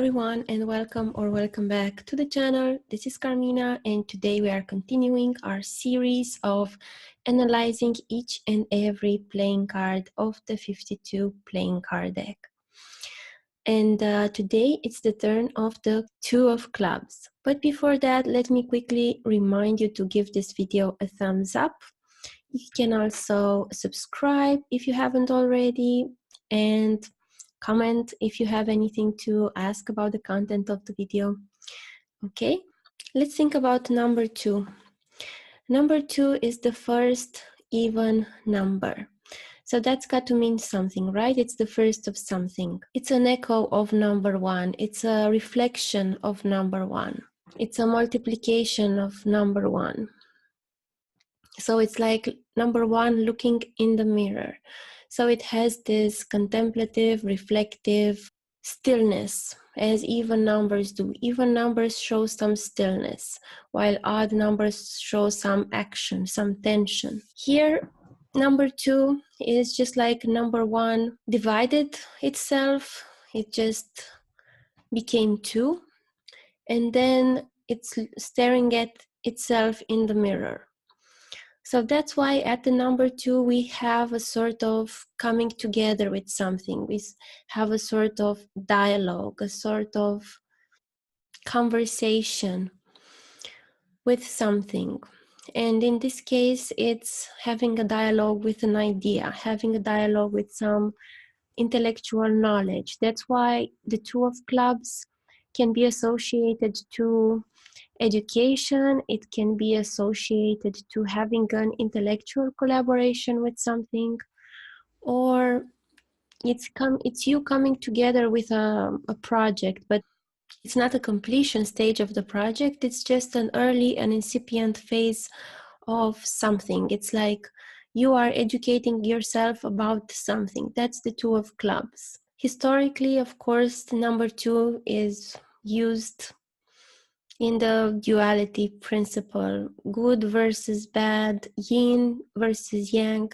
everyone, and welcome back to the channel. This is Carmina, and today we are continuing our series of analyzing each and every playing card of the 52 playing card deck. And today it's the turn of the Two of Clubs. But before that, let me quickly remind you to give this video a thumbs up. You can also subscribe if you haven't already, and comment if you have anything to ask about the content of the video. Okay, let's think about number 2. Number 2 is the first even number. So that's got to mean something, right? It's the first of something. It's an echo of number 1. It's a reflection of number 1. It's a multiplication of number 1. So it's like number 1 looking in the mirror. So it has this contemplative, reflective stillness, as even numbers do. Even numbers show some stillness, while odd numbers show some action, some tension. Here, number 2 is just like number 1 divided itself. It just became 2, and then it's staring at itself in the mirror. So that's why at the number 2, we have a sort of coming together with something. We have a sort of dialogue, a sort of conversation with something. And in this case, it's having a dialogue with an idea, having a dialogue with some intellectual knowledge. That's why the Two of Clubs can be associated to education. It can be associated to having an intellectual collaboration with something, or it's you coming together with a project, but it's not a completion stage of the project. It's just an incipient phase of something. It's like you are educating yourself about something. That's the Two of Clubs. Historically, of course, the number 2 is used in the duality principle, good versus bad, yin versus yang,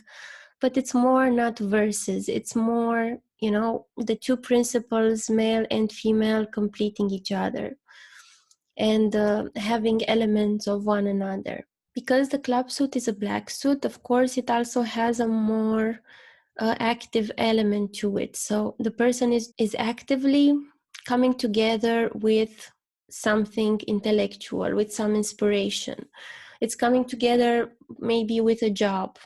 but it's more not versus, it's more, the two principles, male and female, completing each other and having elements of one another. Because the club suit is a black suit, of course, it also has a more active element to it. So the person is actively coming together with something intellectual, with some inspiration. It's coming together maybe with a job,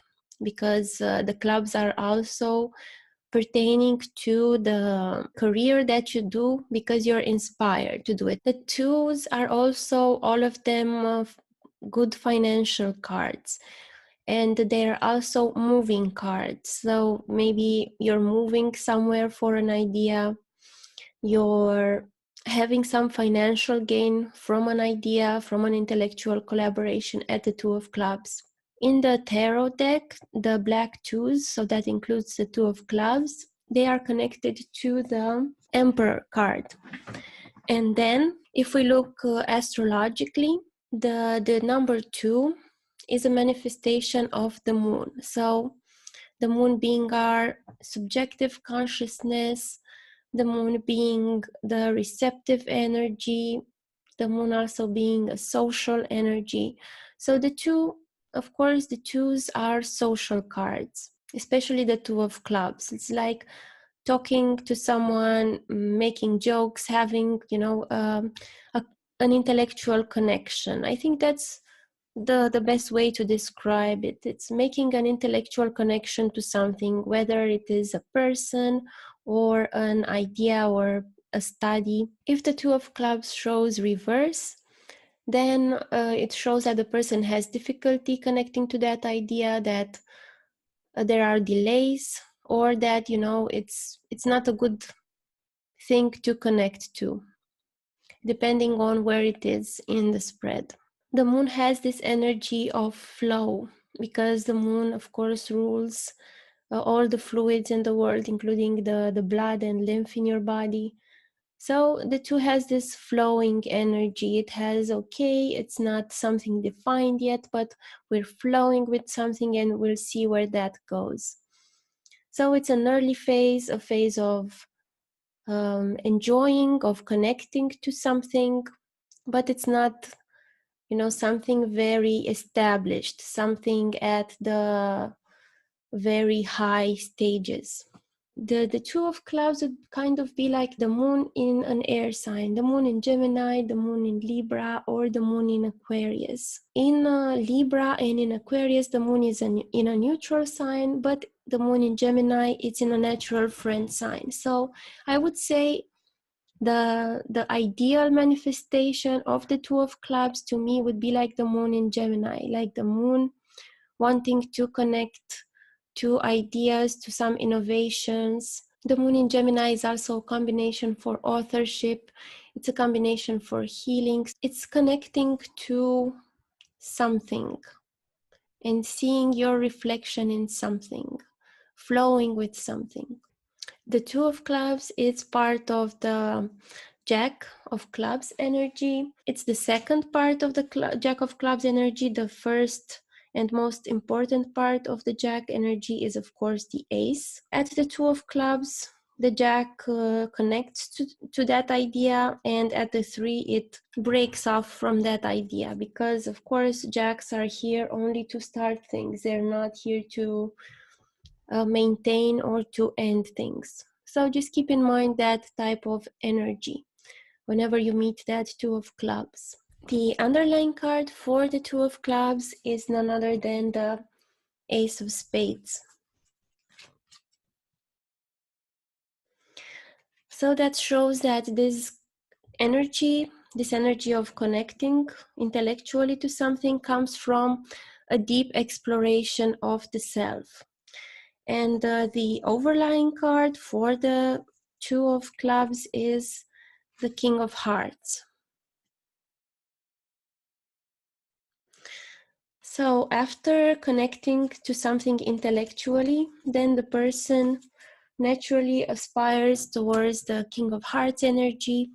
because the clubs are also pertaining to the career that you do because you're inspired to do it. The twos are also, all of them, good financial cards. And they're also moving cards. So maybe you're moving somewhere for an idea, you're having some financial gain from an idea, from an intellectual collaboration at the Two of Clubs. In the tarot deck, the black twos, so that includes the Two of Clubs, they are connected to the Emperor card. And then if we look astrologically, the number 2 is a manifestation of the moon. So the moon being our subjective consciousness, the moon being the receptive energy, the moon also being a social energy. So the 2, of course, the 2s are social cards, especially the Two of Clubs. It's like talking to someone, making jokes, having, an intellectual connection. I think that's the best way to describe it. It's making an intellectual connection to something, whether it is a person or an idea or a study. If the Two of Clubs shows reverse, then it shows that the person has difficulty connecting to that idea, that there are delays, or that it's not a good thing to connect to, depending on where it is in the spread. The moon has this energy of flow, because the moon, of course, rules all the fluids in the world, including the blood and lymph in your body. So the 2 has this flowing energy. It has, it's not something defined yet, but we're flowing with something, and we'll see where that goes. So it's an early phase, a phase of enjoying, of connecting to something, but it's not, you know, something very established, something at the very high stages. The Two of Clubs would kind of be like the moon in an air sign, the moon in Gemini, the moon in Libra, or the moon in Aquarius. In Libra and in Aquarius, the moon is in a neutral sign, but the moon in Gemini, it's in a natural friend sign. So I would say the ideal manifestation of the Two of Clubs to me would be like the moon in Gemini, like the moon wanting to connect to ideas, to some innovations. The moon in Gemini is also a combination for authorship. It's a combination for healing. It's connecting to something and seeing your reflection in something, flowing with something. The Two of Clubs is part of the Jack of Clubs energy. It's the second part of the Jack of Clubs energy. The first and most important part of the Jack energy is, of course, the Ace. At the Two of Clubs, the Jack connects to that idea, and at the Three, it breaks off from that idea because, of course, Jacks are here only to start things. They're not here to maintain or to end things. So just keep in mind that type of energy whenever you meet that Two of Clubs. The underlying card for the Two of Clubs is none other than the Ace of Spades. So that shows that this energy of connecting intellectually to something comes from a deep exploration of the self. And the overlying card for the Two of Clubs is the King of Hearts. So after connecting to something intellectually, then the person naturally aspires towards the King of Hearts energy,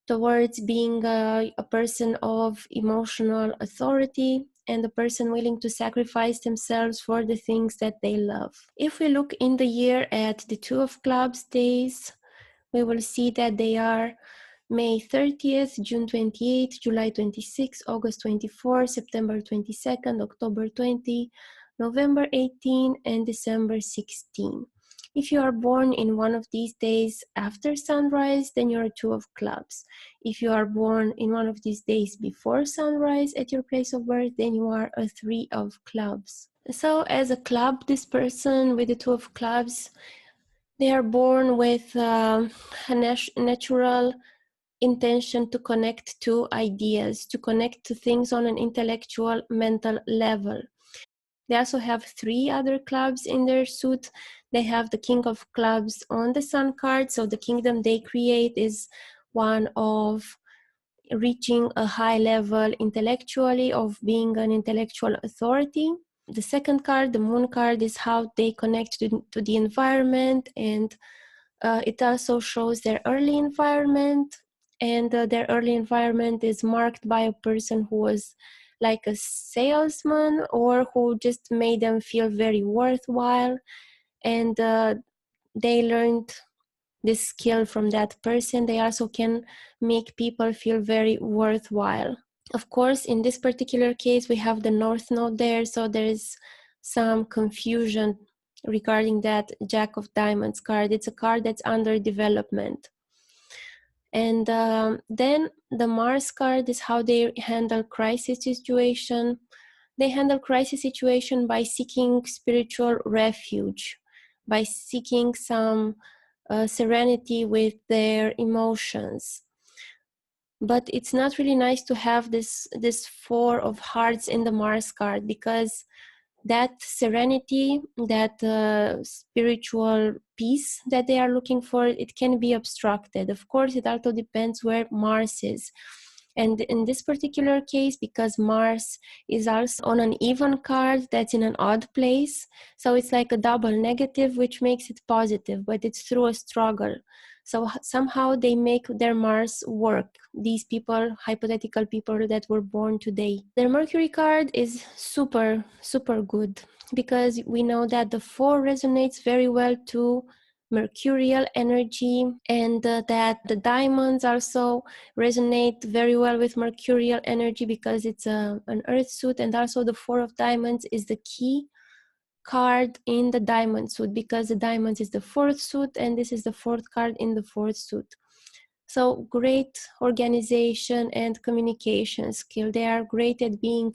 towards being a person of emotional authority and a person willing to sacrifice themselves for the things that they love. If we look in the year at the Two of Clubs days, we will see that they are May 30th, June 28th, July 26th, August 24th, September 22nd, October 20, November 18, and December 16. If you are born in one of these days after sunrise, then you're a Two of Clubs. If you are born in one of these days before sunrise at your place of birth, then you are a Three of Clubs. So as a club, this person with the Two of Clubs, they are born with a natural intention to connect to ideas, to connect to things on an intellectual, mental level. They also have three other clubs in their suit. They have the King of Clubs on the Sun card, so the kingdom they create is one of reaching a high level intellectually, of being an intellectual authority. The second card, the Moon card, is how they connect to the environment, and it also shows their early environment, and their early environment is marked by a person who was like a salesman or who just made them feel very worthwhile, and they learned this skill from that person. They also can make people feel very worthwhile. Of course, in this particular case, we have the North Node there, so there's some confusion regarding that Jack of Diamonds card. It's a card that's under development. And then the Mars card is how they handle crisis situation. They handle crisis situation by seeking spiritual refuge, by seeking some serenity with their emotions. But it's not really nice to have this Four of Hearts in the Mars card, because that serenity, that spiritual peace that they are looking for, it can be obstructed. Of course, it also depends where Mars is. And in this particular case, because Mars is also on an even card that's in an odd place, so it's like a double negative, which makes it positive, but it's through a struggle. So somehow they make their Mars work, these people, hypothetical people that were born today. Their Mercury card is super, super good, because we know that the Four resonates very well to mercurial energy, and that the diamonds also resonate very well with mercurial energy because it's an earth suit, and also the Four of Diamonds is the key card in the diamond suit because the diamonds is the fourth suit and this is the fourth card in the fourth suit. So great organization and communication skill. They are great at being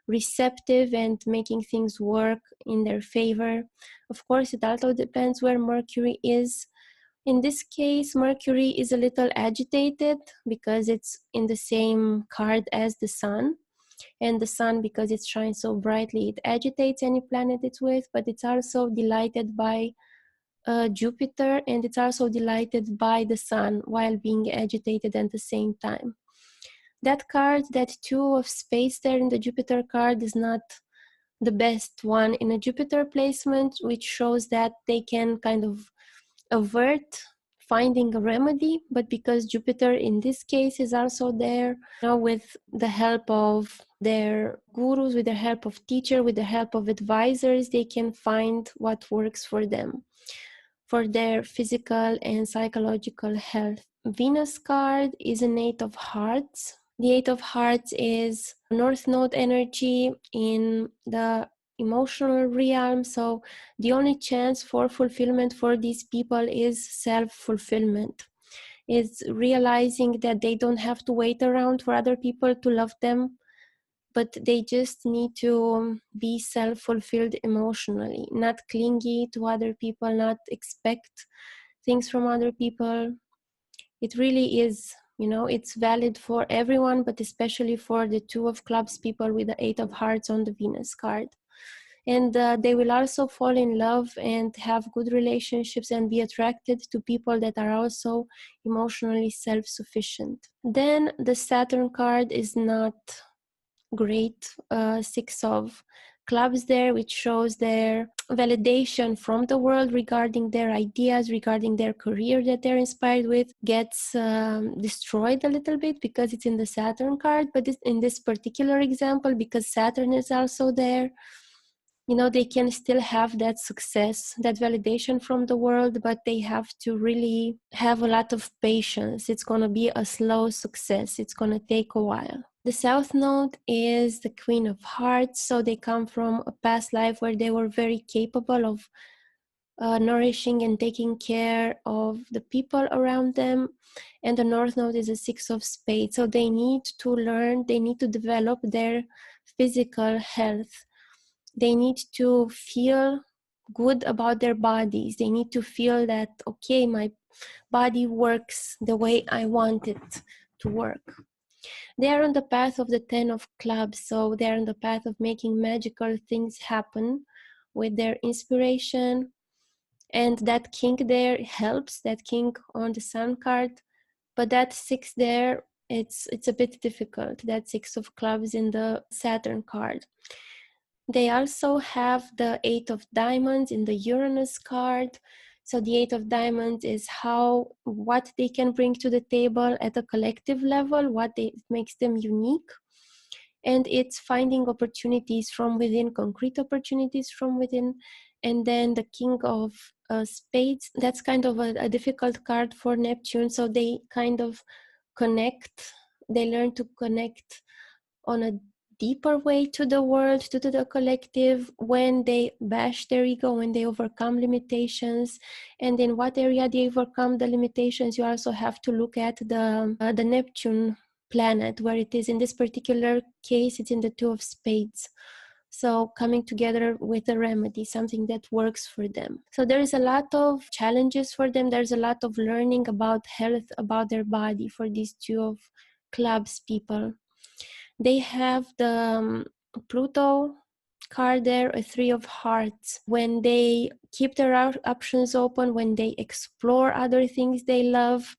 receptive and making things work in their favor. Of course, it also depends where Mercury is. In this case, Mercury is a little agitated because it's in the same card as the Sun. And the Sun, because it shines so brightly, it agitates any planet it's with, but it's also delighted by Jupiter, and it's also delighted by the Sun while being agitated at the same time. That card, that Two of Spades there in the Jupiter card, is not the best one in a Jupiter placement, which shows that they can kind of avert finding a remedy, but because Jupiter in this case is also there, with the help of their gurus, with the help of teacher, with the help of advisors, they can find what works for them, for their physical and psychological health. Venus card is an Eight of Hearts. The Eight of Hearts is North Node energy in the emotional realm. So the only chance for fulfillment for these people is self-fulfillment. It's realizing that they don't have to wait around for other people to love them, but they just need to be self-fulfilled emotionally, not clingy to other people, not expect things from other people. It really is, it's valid for everyone, but especially for the Two of Clubs people with the Eight of Hearts on the Venus card. And they will also fall in love and have good relationships and be attracted to people that are also emotionally self-sufficient. Then the Saturn card is not great. Six of Clubs there, which shows their validation from the world regarding their ideas, regarding their career that they're inspired with, gets destroyed a little bit because it's in the Saturn card. But in this particular example, because Saturn is also there, they can still have that success, that validation from the world, but they have to really have a lot of patience. It's going to be a slow success. It's going to take a while. The South Node is the Queen of Hearts, so they come from a past life where they were very capable of nourishing and taking care of the people around them. And the North Node is a Six of Spades, so they need to learn, they need to develop their physical health. They need to feel good about their bodies. They need to feel that, okay, my body works the way I want it to work. They are on the path of the Ten of Clubs, so they are on the path of making magical things happen with their inspiration. And that King there helps, that King on the Sun card. But that Six there, it's a bit difficult, that Six of Clubs in the Saturn card. They also have the Eight of Diamonds in the Uranus card. So the Eight of Diamonds is what they can bring to the table at a collective level, makes them unique. And it's finding opportunities from within, concrete opportunities from within. And then the King of Spades, that's kind of a difficult card for Neptune. So they kind of connect, they learn to connect on a deeper way to the world, to the collective, when they bash their ego, when they overcome limitations. And in what area they overcome the limitations, you also have to look at the Neptune planet, where it is. In this particular case, it's in the Two of Spades. So coming together with a remedy, something that works for them. So there is a lot of challenges for them. There's a lot of learning about health, about their body for these Two of Clubs people. They have the Pluto card there, a Three of Hearts. When they keep their options open, when they explore other things they love,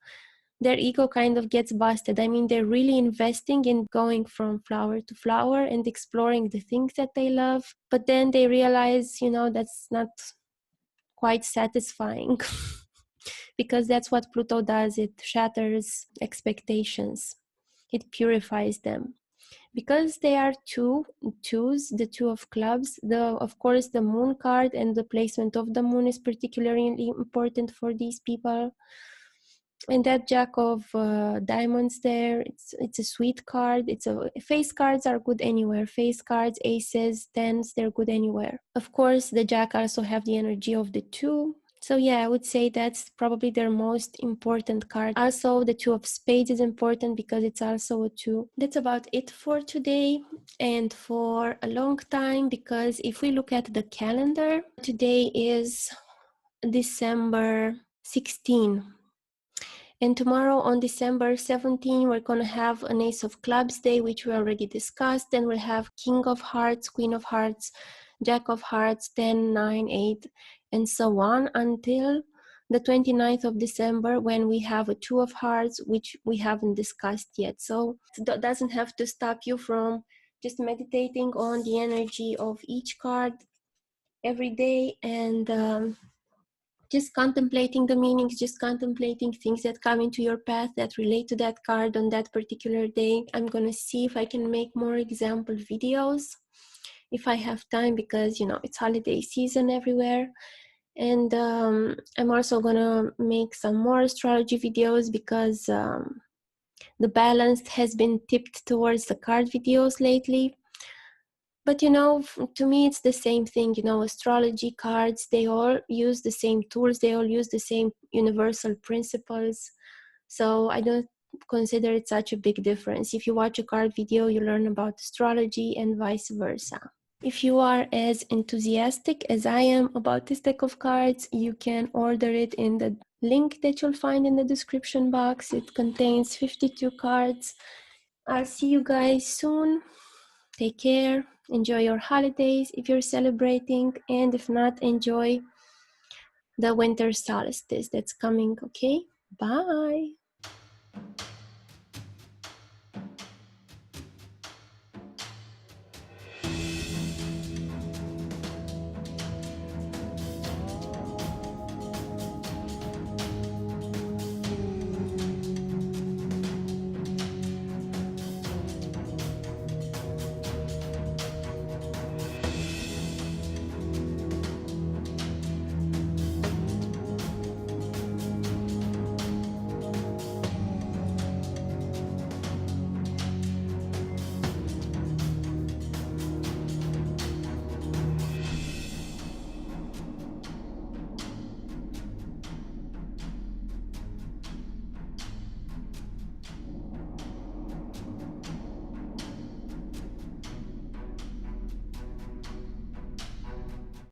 their ego kind of gets busted. I mean, they're really investing in going from flower to flower and exploring the things that they love. But then they realize, that's not quite satisfying because that's what Pluto does. It shatters expectations. It purifies them. because they are twos, the two of clubs, of course the moon card and the placement of the moon is particularly important for these people. And that Jack of diamonds there, it's a sweet card. Face cards are good anywhere. Face cards, aces, tens, they're good anywhere. Of course, the Jack also have the energy of the two. So yeah, I would say that's probably their most important card. Also, the two of spades is important because it's also a two. That's about it for today and for a long time, because if we look at the calendar, today is December 16. And tomorrow on December 17, we're going to have an Ace of Clubs day, which we already discussed. Then we'll have King of Hearts, Queen of Hearts, Jack of Hearts, 10, 9, 8, and so on until the 29th of December, when we have a Two of Hearts, which we haven't discussed yet. So that doesn't have to stop you from just meditating on the energy of each card every day and just contemplating the meanings, just contemplating things that come into your path that relate to that card on that particular day. I'm gonna see if I can make more example videos if I have time, because it's holiday season everywhere. And I'm also gonna make some more astrology videos because the balance has been tipped towards the card videos lately. But to me, it's the same thing. Astrology cards, they all use the same tools, they all use the same universal principles. So I don't consider it such a big difference. If you watch a card video, you learn about astrology and vice versa. If you are as enthusiastic as I am about this deck of cards, you can order it in the link that you'll find in the description box. It contains 52 cards. I'll see you guys soon. Take care. Enjoy your holidays if you're celebrating, and if not, enjoy the winter solstice that's coming, okay? Bye.